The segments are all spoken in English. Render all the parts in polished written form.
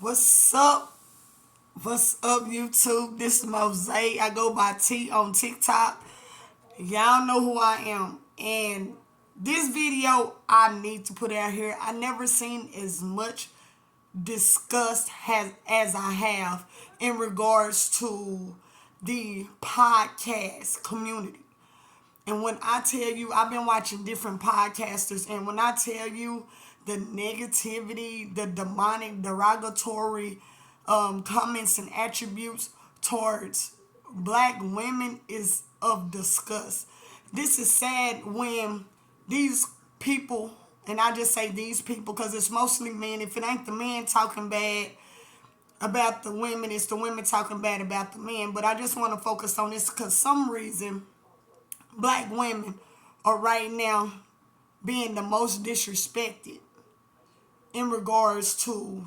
What's up? What's up, YouTube? This is Mosaic. I go by T on TikTok. Y'all know who I am. And this video I need to put out here. I never seen as much discussed as I have in regards to the podcast community. And when I tell you, I've been watching different podcasters, and when I tell you the negativity, the demonic, derogatory comments and attributes towards black women is of disgust. This is sad when these people, and I just say these people because it's mostly men. If it ain't the men talking bad about the women, it's the women talking bad about the men. But I just want to focus on this because some reason black women are right now being the most disrespected in regards to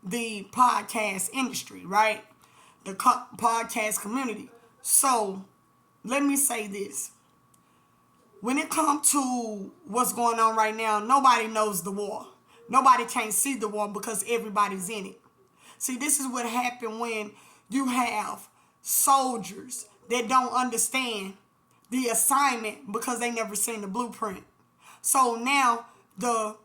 the podcast industry, right? The podcast community. So let me say this. When it comes to what's going on right now, nobody knows the war. Nobody can't see the war because everybody's in it. See, this is what happened when you have soldiers that don't understand the assignment because they never seen the blueprint. So now the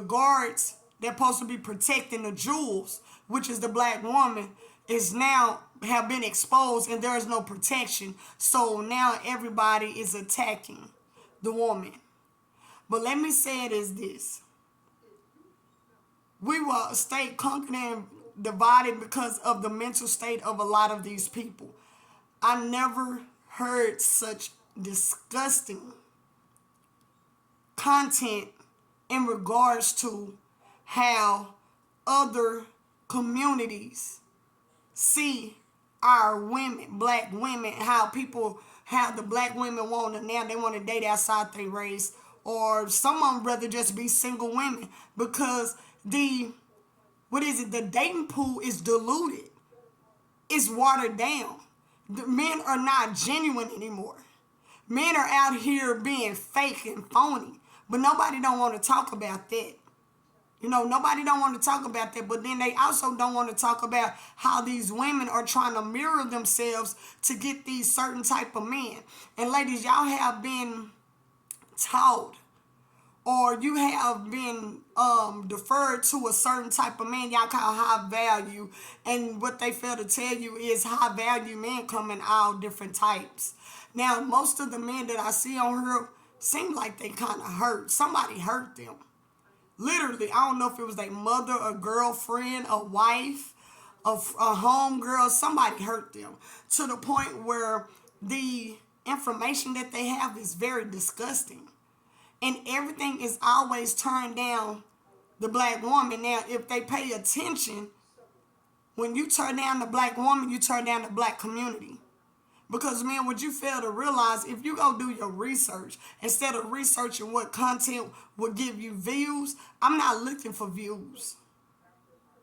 guards that's supposed to be protecting the jewels, which is the black woman, is now have been exposed and there is no protection. So now everybody is attacking the woman. But let me say it as this. We will stay conquered and divided because of the mental state of a lot of these people. I never heard such disgusting content in regards to how other communities see our women, black women, how the black women want to now they want to date outside their race, or some of them rather just be single women because the dating pool is diluted, it's watered down. The men are not genuine anymore. Men are out here being fake and phony, but nobody don't want to talk about that. Nobody don't want to talk about that, but then they also don't want to talk about how these women are trying to mirror themselves to get these certain type of men. And ladies, y'all have been taught or you have been deferred to a certain type of man y'all call high value, and what they fail to tell you is high value men come in all different types. Now, most of the men that I see on here seem like they kind of hurt. Somebody hurt them. Literally, I don't know if it was their mother, a girlfriend, a wife, a home girl. Somebody hurt them to the point where the information that they have is very disgusting. And everything is always turned down the black woman. Now, if they pay attention, when you turn down the black woman, you turn down the black community. Because, man, what you fail to realize, if you go do your research, instead of researching what content will give you views, I'm not looking for views.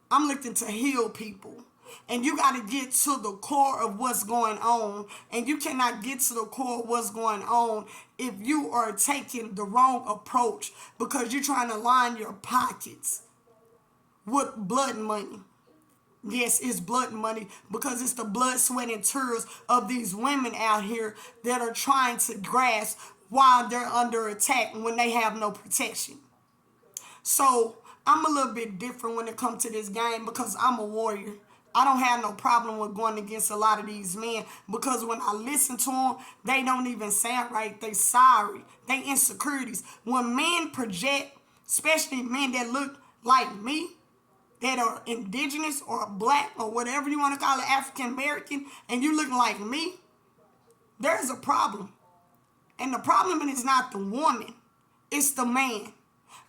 I'm looking to heal people. And you got to get to the core of what's going on. And you cannot get to the core of what's going on if you are taking the wrong approach because you're trying to line your pockets with blood money. Yes, it's blood money because it's the blood, sweat, and tears of these women out here that are trying to grasp while they're under attack when they have no protection. So I'm a little bit different when it comes to this game because I'm a warrior. I don't have no problem with going against a lot of these men because when I listen to them, they don't even sound right. They sorry. They insecurities. When men project, especially men that look like me, that are indigenous or black or whatever you want to call it, African American, and you looking like me, there's a problem. And the problem is not the woman, it's the man.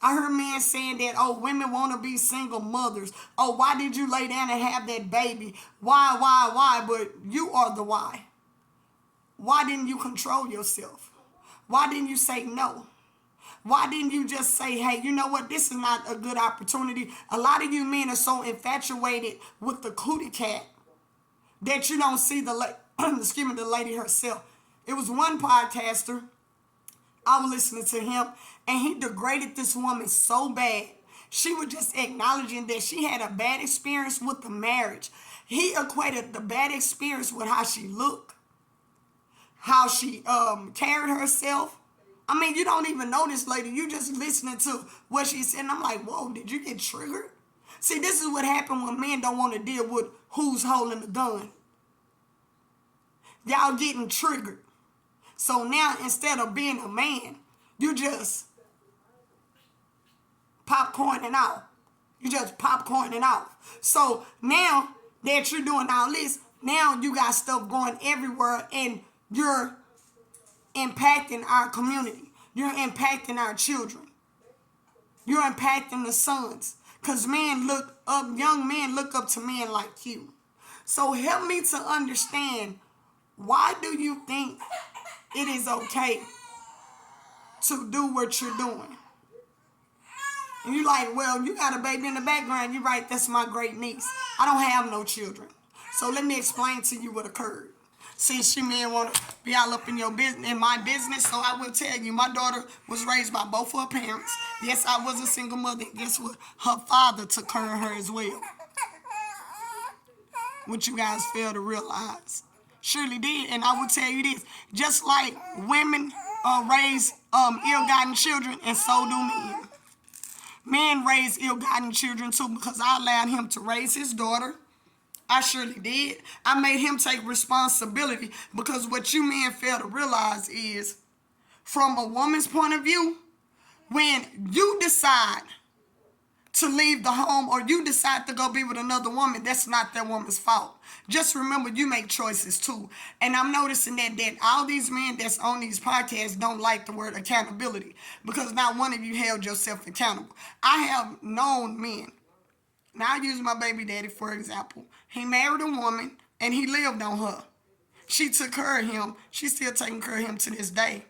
I heard men saying that, oh, women want to be single mothers. Oh, why did you lay down and have that baby? Why? But you are the why. Why didn't you control yourself? Why didn't you say no? Why didn't you just say, hey, you know what? This is not a good opportunity. A lot of you men are so infatuated with the cootie cat that you don't see the lady herself. It was one podcaster I was listening to him, and he degraded this woman so bad. She was just acknowledging that she had a bad experience with the marriage. He equated the bad experience with how she looked, how she carried herself. I mean, you don't even know this lady. You just listening to what she said. And I'm like, whoa, did you get triggered? See, this is what happened when men don't want to deal with who's holding the gun. Y'all getting triggered. So now, instead of being a man, you just popcorning out. You just popcorning out. So now that you're doing all this, now you got stuff going everywhere and you're impacting our community. You're impacting our children. You're impacting the sons. Because men look up, young men look up to men like you. So help me to understand, why do you think it is okay to do what you're doing? And you're like, well, you got a baby in the background. You're right, that's my great niece. I don't have no children. So let me explain to you what occurred. Since you men want to be all up in your business, in my business, so I will tell you, my daughter was raised by both her parents. Yes, I was a single mother. Guess what? Her father took care of her as well. What you guys fail to realize. Surely did. And I will tell you this, just like women raise ill-gotten children, and so do men. Men raise ill-gotten children too, because I allowed him to raise his daughter. I surely did. I made him take responsibility, because what you men fail to realize is, from a woman's point of view, when you decide to leave the home or you decide to go be with another woman, that's not that woman's fault. Just remember, you make choices too. And I'm noticing that all these men that's on these podcasts don't like the word accountability, because not one of you held yourself accountable. I have known men. Now I use my baby daddy for example. He married a woman and he lived on her. She took care of him. She's still taking care of him to this day.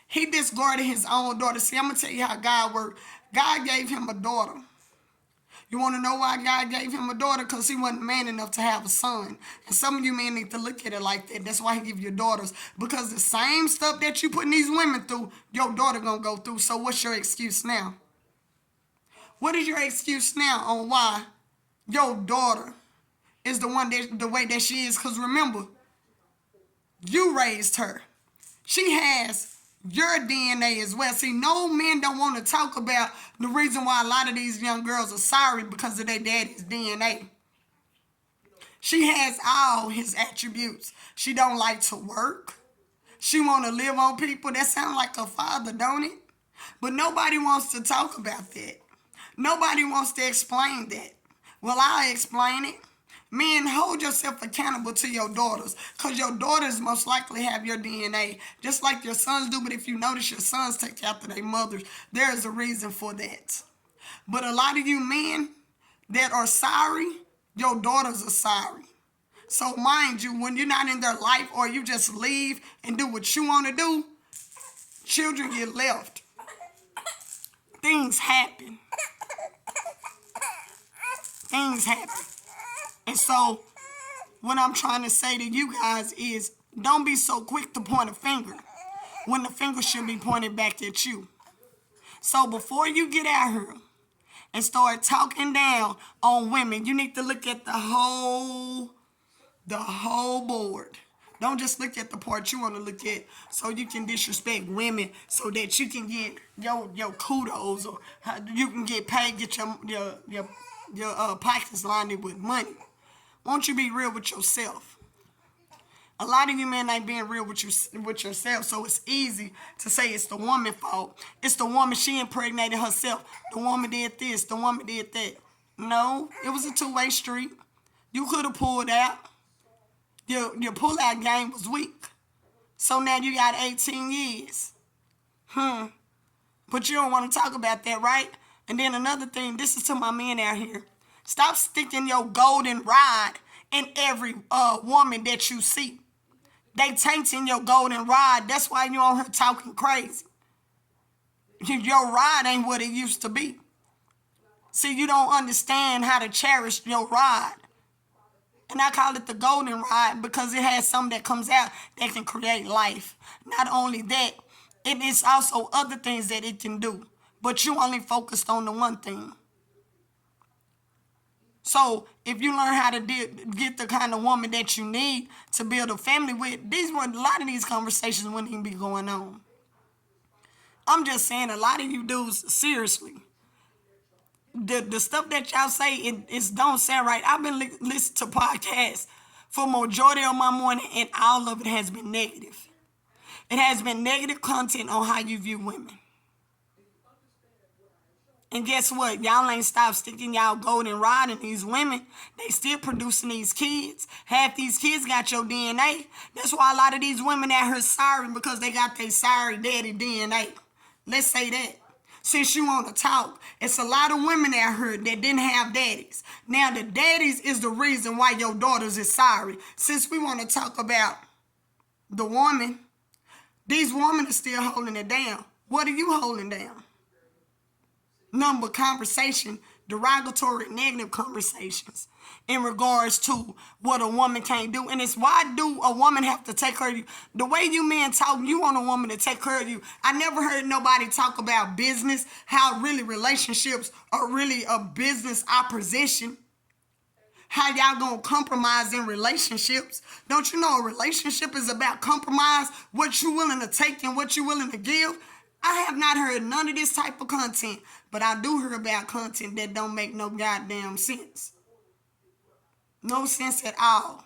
He discarded his own daughter. See, I'm going to tell you how God worked. God gave him a daughter. You want to know why God gave him a daughter? Because he wasn't man enough to have a son. And some of you men need to look at it like that. That's why he give you daughters. Because the same stuff that you putting these women through, your daughter going to go through. So what's your excuse now? What is your excuse now on why your daughter is the one that the way that she is? Because remember, you raised her. She has your DNA as well. See, no men don't want to talk about the reason why a lot of these young girls are sorry, because of their daddy's DNA. She has all his attributes. She don't like to work. She want to live on people. That sounds like a father, don't it? But nobody wants to talk about that. Nobody wants to explain that. Well, I'll explain it. Men, hold yourself accountable to your daughters, because your daughters most likely have your DNA, just like your sons do. But if you notice, your sons take after their mothers. There is a reason for that. But a lot of you men that are sorry, your daughters are sorry. So mind you, when you're not in their life or you just leave and do what you want to do, children get left. Things happen. Things happen. And so what I'm trying to say to you guys is, don't be so quick to point a finger when the finger should be pointed back at you. So before you get out here and start talking down on women, you need to look at the whole board. Don't just look at the part you want to look at so you can disrespect women so that you can get your kudos, or you can get paid, get your pockets lined with money. Won't you be real with yourself? A lot of you men ain't being real with yourself, so it's easy to say it's the woman's fault. It's the woman, she impregnated herself. The woman did this, the woman did that. No, it was a two-way street. You could have pulled out. Your pull-out game was weak. So now you got 18 years. But you don't want to talk about that, right? And then another thing, this is to my men out here. Stop sticking your golden rod in every woman that you see. They tainting your golden rod. That's why you on her talking crazy. Your rod ain't what it used to be. See, you don't understand how to cherish your rod. And I call it the golden rod because it has something that comes out that can create life. Not only that, it is also other things that it can do. but you only focused on the one thing. So if you learn how to get the kind of woman that you need to build a family with, a lot of these conversations wouldn't even be going on. I'm just saying, a lot of you dudes, seriously, the stuff that y'all say, it don't sound right. I've been listening to podcasts for majority of my morning, and all of it has been negative. It has been negative content on how you view women. And guess what? Y'all ain't stopped sticking y'all golden rod in these women. They still producing these kids. Half these kids got your DNA. That's why a lot of these women out here sorry, because they got their sorry daddy DNA. Let's say that. Since you want to talk, it's a lot of women out here that didn't have daddies. Now the daddies is the reason why your daughters is sorry. Since we want to talk about the woman, these women are still holding it down. What are you holding down? Number conversation, derogatory, negative conversations in regards to what a woman can't do. And it's why do a woman have to take care of you? The way you men talk, you want a woman to take care of you. I never heard nobody talk about business, how really relationships are really a business opposition. How y'all gonna compromise in relationships? Don't you know a relationship is about compromise? What you willing to take and what you willing to give? I have not heard none of this type of content, but I do hear about content that don't make no goddamn sense. No sense at all.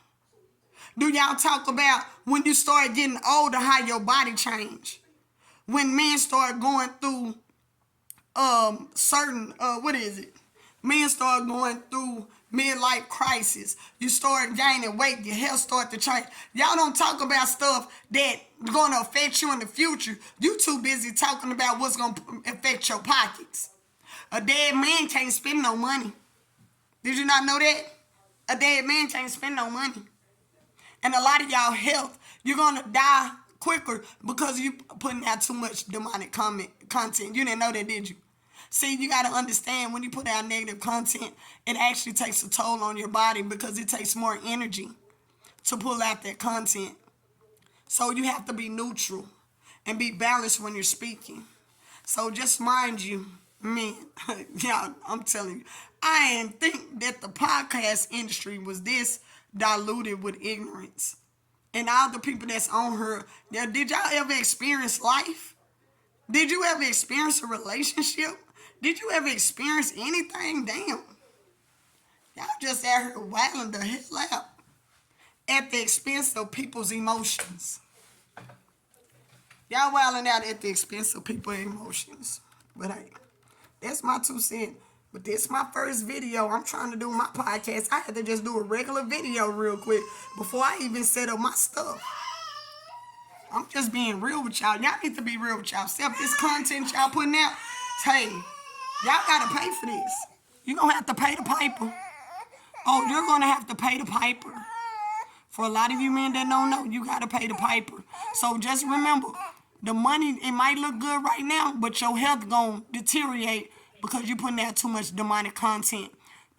Do y'all talk about when you start getting older, how your body change? When men start going through men start going through midlife crisis. You start gaining weight, your health start to change. Y'all don't talk about stuff that gonna affect you in the future. You too busy talking about what's gonna affect your pockets. A dead man can't spend no money. Did you not know that? A dead man can't spend no money. And a lot of y'all health, you're gonna die quicker because you putting out too much demonic content. You didn't know that, did you? See, you got to understand, when you put out negative content, it actually takes a toll on your body because it takes more energy to pull out that content. So you have to be neutral and be balanced when you're speaking. So just mind you, man, y'all, I'm telling you, I didn't think that the podcast industry was this diluted with ignorance. And all the people that's on her, did y'all ever experience life? Did you ever experience a relationship? Did you ever experience anything? Damn. Y'all just out here wailing the hell out at the expense of people's emotions. Y'all wailing out at the expense of people's emotions. But hey, that's my 2 cents. But this is my first video. I'm trying to do my podcast. I had to just do a regular video real quick before I even set up my stuff. I'm just being real with y'all. Y'all need to be real with y'all. Except this content y'all putting out, hey, y'all gotta pay for this. You're gonna have to pay the piper. Oh, you're gonna have to pay the piper. For a lot of you men that don't know, you gotta pay the piper. So just remember, the money, it might look good right now, but your health gonna deteriorate because you're putting out too much demonic content.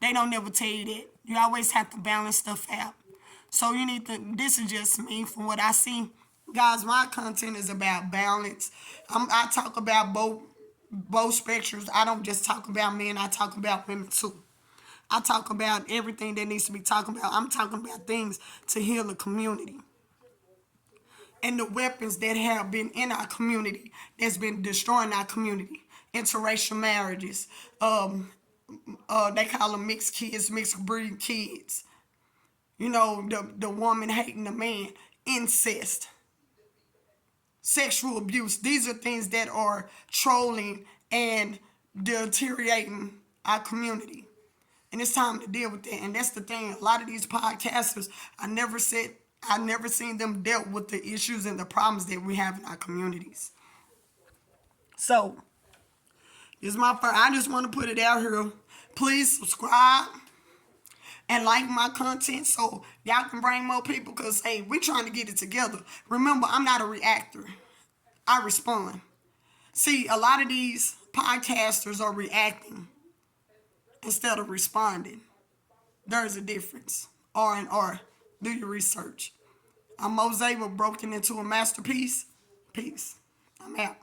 They don't never tell you that. You always have to balance stuff out. So you need to, this is just me from what I see. Guys, my content is about balance. I talk about both spectrums. I don't just talk about men, I talk about women too. I talk about everything that needs to be talked about. I'm talking about things to heal the community. And the weapons that have been in our community, that's been destroying our community. Interracial marriages. They call them mixed kids, mixed breed kids. You know, the woman hating the man. Incest. Sexual abuse. These are things that are trolling and deteriorating our community. And it's time to deal with that. And that's the thing. A lot of these podcasters, I never seen them dealt with the issues and the problems that we have in our communities. So, this is my first. I just want to put it out here. Please subscribe and like my content so y'all can bring more people, because, hey, we trying to get it together. Remember, I'm not a reactor. I respond. See, a lot of these podcasters are reacting instead of responding. There's a difference. R and R. Do your research. I'm Mosaic, broken into a masterpiece. Peace. I'm out.